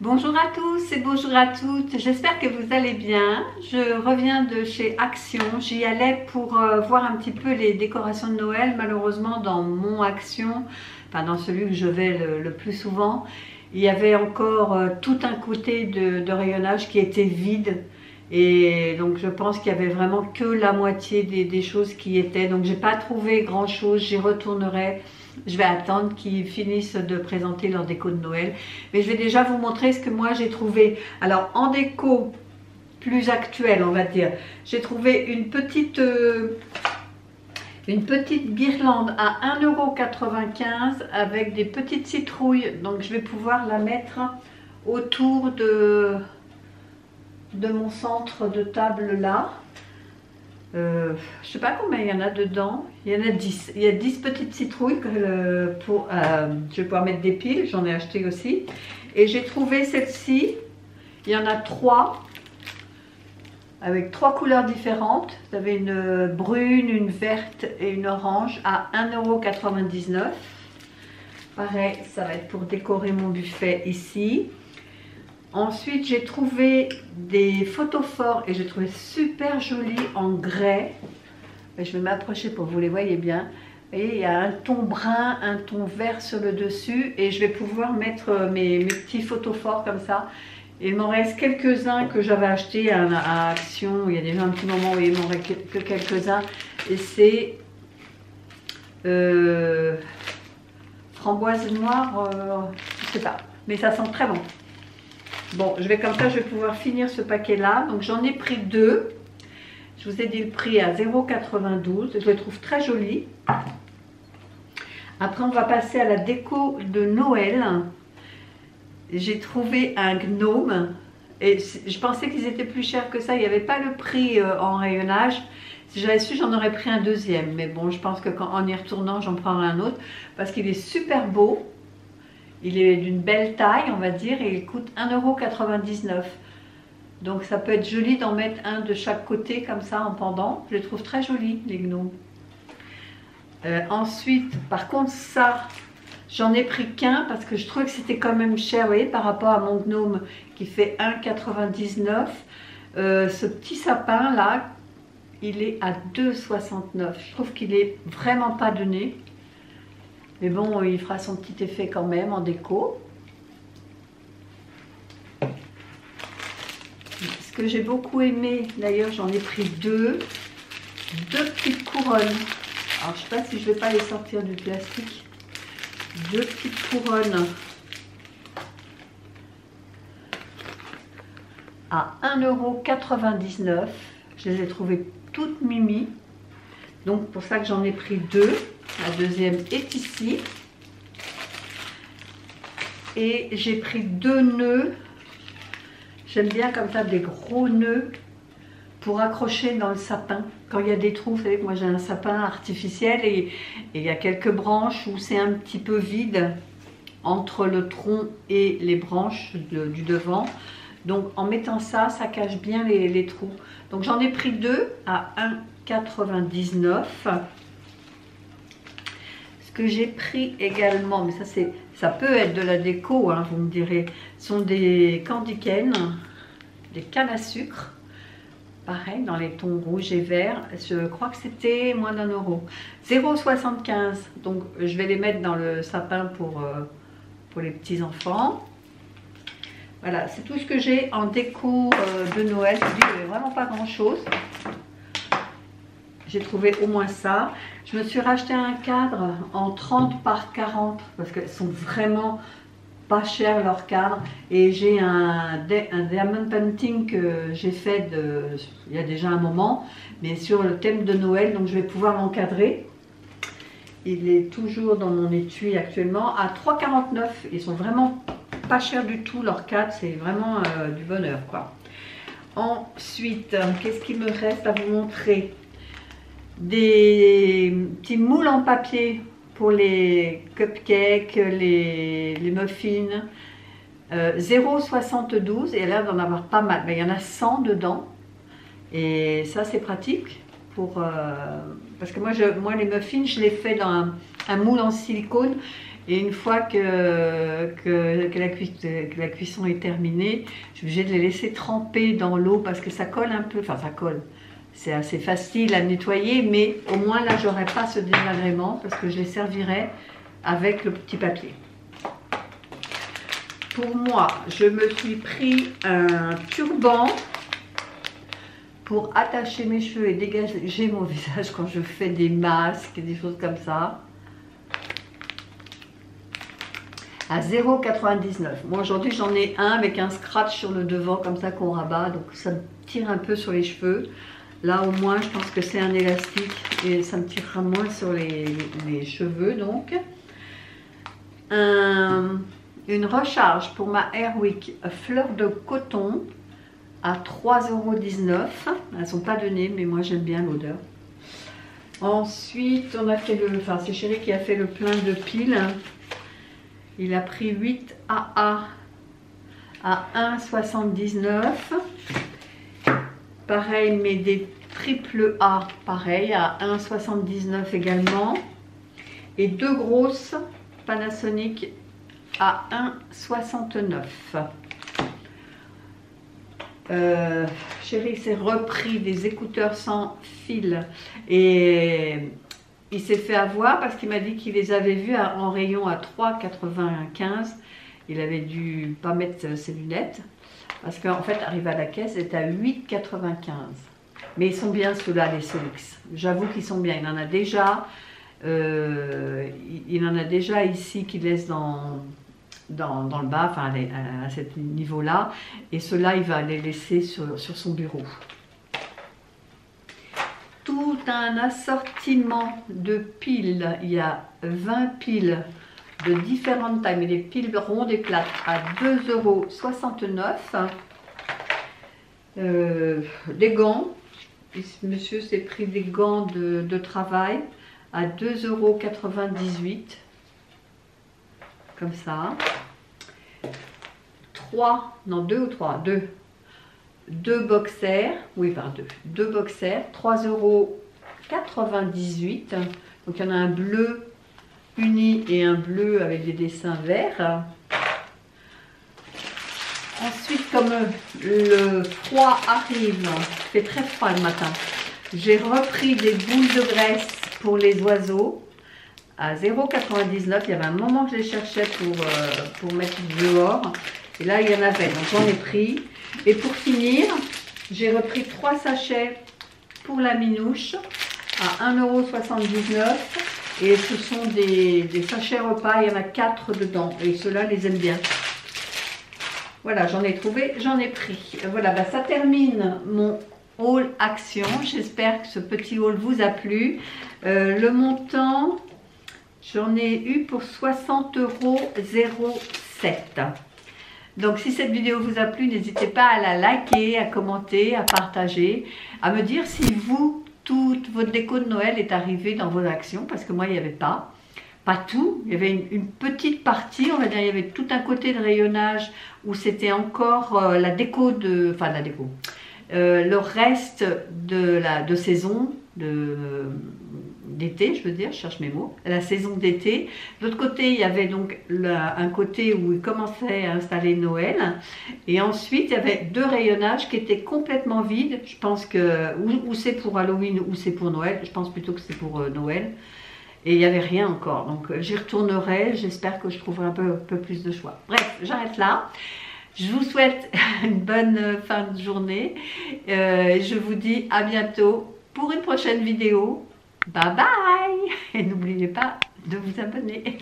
Bonjour à tous et bonjour à toutes, j'espère que vous allez bien. Je reviens de chez Action, j'y allais pour voir un petit peu les décorations de Noël. Malheureusement dans mon Action, enfin dans celui que je vais le plus souvent, il y avait encore tout un côté de rayonnage qui était vide. Et donc je pense qu'il y avait vraiment que la moitié des choses qui étaient. Donc j'ai pas trouvé grand chose, j'y retournerai. Je vais attendre qu'ils finissent de présenter leur déco de Noël. Mais je vais déjà vous montrer ce que moi j'ai trouvé. Alors en déco plus actuelle, on va dire, j'ai trouvé une petite guirlande à 1,95 € avec des petites citrouilles. Donc je vais pouvoir la mettre autour de mon centre de table là. Je sais pas combien il y en a dedans, il y en a 10. Il y a 10 petites citrouilles je vais pouvoir mettre des piles, j'en ai acheté aussi. Et j'ai trouvé celle-ci, il y en a 3 avec 3 couleurs différentes. Vous avez une brune, une verte et une orange à 1,99 €. Pareil, ça va être pour décorer mon buffet ici. Ensuite, j'ai trouvé des photophores et j'ai trouvé super joli en grès. Je vais m'approcher pour que vous les voyez bien. Vous voyez, il y a un ton brun, un ton vert sur le dessus et je vais pouvoir mettre mes petits photophores comme ça. Il m'en reste quelques-uns que j'avais achetés à Action il y a déjà un petit moment où il m'en reste que quelques-uns. Et c'est framboise noire, je sais pas, mais ça sent très bon. Bon, comme ça, je vais pouvoir finir ce paquet-là. Donc, j'en ai pris 2. Je vous ai dit le prix à 0,92 €. Je les trouve très jolis. Après, on va passer à la déco de Noël. J'ai trouvé un gnome. Et je pensais qu'ils étaient plus chers que ça. Il n'y avait pas le prix en rayonnage. Si j'avais su, j'en aurais pris un deuxième. Mais bon, je pense qu'en y retournant, j'en prendrai un autre. Parce qu'il est super beau. Il est d'une belle taille, on va dire, et il coûte 1,99 €. Donc ça peut être joli d'en mettre un de chaque côté, comme ça, en pendant. Je les trouve très jolis, les gnomes. Ensuite, par contre, ça, j'en ai pris qu'un parce que je trouvais que c'était quand même cher, vous voyez, par rapport à mon gnome qui fait 1,99 €. Ce petit sapin-là, il est à 2,69 €. Je trouve qu'il est vraiment pas donné. Mais bon, il fera son petit effet quand même en déco. Ce que j'ai beaucoup aimé, d'ailleurs j'en ai pris deux petites couronnes. Alors je ne sais pas si je ne vais pas les sortir du plastique. 2 petites couronnes à 1,99 €. Je les ai trouvées toutes mimi. Donc pour ça que j'en ai pris 2. La deuxième est ici. Et j'ai pris 2 nœuds. J'aime bien comme ça des gros nœuds pour accrocher dans le sapin. Quand il y a des trous, vous savez que moi j'ai un sapin artificiel et il y a quelques branches où c'est un petit peu vide entre le tronc et les branches du devant. Donc en mettant ça, ça cache bien les trous. Donc j'en ai pris 2 à 1,99 €. Que j'ai pris également, mais ça peut être de la déco, hein, vous me direz, sont des candy canes, des cannes à sucre, pareil dans les tons rouge et vert. Je crois que c'était moins d'1 €, 0,75 €. Donc je vais les mettre dans le sapin pour les petits enfants. Voilà, c'est tout ce que j'ai en déco de Noël. Je vous dis, il n'y avait vraiment pas grand chose. J'ai trouvé au moins ça. Je me suis racheté un cadre en 30 par 40 parce qu'elles sont vraiment pas chères leurs cadres. Et j'ai un diamond painting que j'ai fait il y a déjà un moment, mais sur le thème de Noël. Donc je vais pouvoir l'encadrer. Il est toujours dans mon étui actuellement à 3,49 €. Ils sont vraiment pas chers du tout leurs cadres. C'est vraiment du bonheur, quoi. Ensuite, qu'est-ce qu'il me reste à vous montrer? Des petits moules en papier pour les cupcakes, les muffins, 0,72 € et elle a l'air d'en avoir pas mal. Mais il y en a 100 dedans et ça c'est pratique parce que moi les muffins je les fais dans un moule en silicone Et une fois que la cuisson est terminée, je suis obligée de les laisser tremper dans l'eau parce que ça colle un peu, enfin ça colle. C'est assez facile à nettoyer, mais au moins là, j'aurai pas ce désagrément parce que je les servirai avec le petit papier. Pour moi, je me suis pris un turban pour attacher mes cheveux et dégager mon visage quand je fais des masques et des choses comme ça. À 0,99. Moi aujourd'hui j'en ai un avec un scratch sur le devant comme ça qu'on rabat, donc ça me tire un peu sur les cheveux. Là au moins je pense que c'est un élastique et ça me tirera moins sur les cheveux. Donc une recharge pour ma Airwick fleur de coton à 3,19 €. Elles sont pas données mais moi j'aime bien l'odeur. Ensuite on a fait c'est Chéri qui a fait le plein de piles. Il a pris 8 AA à 1,79 €. Pareil, mais des triple A, pareil, à 1,79 € également. Et 2 grosses Panasonic à 1,69 €. Chéri s'est repris des écouteurs sans fil et il s'est fait avoir parce qu'il m'a dit qu'il les avait vus en rayon à 3,95 €. Il avait dû pas mettre ses lunettes parce qu'en fait, arrivé à la caisse, c'était à 8,95 €. Mais ils sont bien ceux-là, les Solix. J'avoue qu'ils sont bien. Il en a déjà ici qui laisse dans le bas, enfin à ce niveau-là. Et ceux-là, il va les laisser sur son bureau. Tout un assortiment de piles. Il y a 20 piles de différentes tailles, mais des piles rondes et plates à 2,69 €. Des gants. Monsieur s'est pris des gants de travail à 2,98 €. Comme ça. 2 boxers, oui par 2 boxers, 3,98 €. Donc il y en a un bleu uni et un bleu avec des dessins verts. Ensuite, comme le froid arrive, il fait très froid le matin, j'ai repris des boules de graisse pour les oiseaux à 0,99 €. Il y avait un moment que je les cherchais pour mettre dehors. Et là, il y en avait, donc j'en ai pris. Et pour finir, j'ai repris 3 sachets pour la minouche à 1,79 €. Et ce sont des sachets repas, il y en a 4 dedans. Et ceux-là, les aiment bien. Voilà, j'en ai trouvé, j'en ai pris. Voilà, bah, ça termine mon haul action. J'espère que ce petit haul vous a plu. Le montant, j'en ai eu pour 60,07 €. Donc si cette vidéo vous a plu, n'hésitez pas à la liker, à commenter, à partager, à me dire si toute votre déco de Noël est arrivée dans vos actions, parce que moi il n'y avait pas tout, il y avait une petite partie, on va dire, il y avait tout un côté de rayonnage où c'était encore la déco le reste de saison, d'été, je veux dire, je cherche mes mots, la saison d'été. De l'autre côté, il y avait donc un côté où il commençait à installer Noël. Et ensuite, il y avait 2 rayonnages qui étaient complètement vides. Je pense que, ou c'est pour Halloween ou c'est pour Noël. Je pense plutôt que c'est pour Noël. Et il n'y avait rien encore. Donc, j'y retournerai. J'espère que je trouverai un peu plus de choix. Bref, j'arrête là. Je vous souhaite une bonne fin de journée. Je vous dis à bientôt pour une prochaine vidéo. Bye bye! Et n'oubliez pas de vous abonner.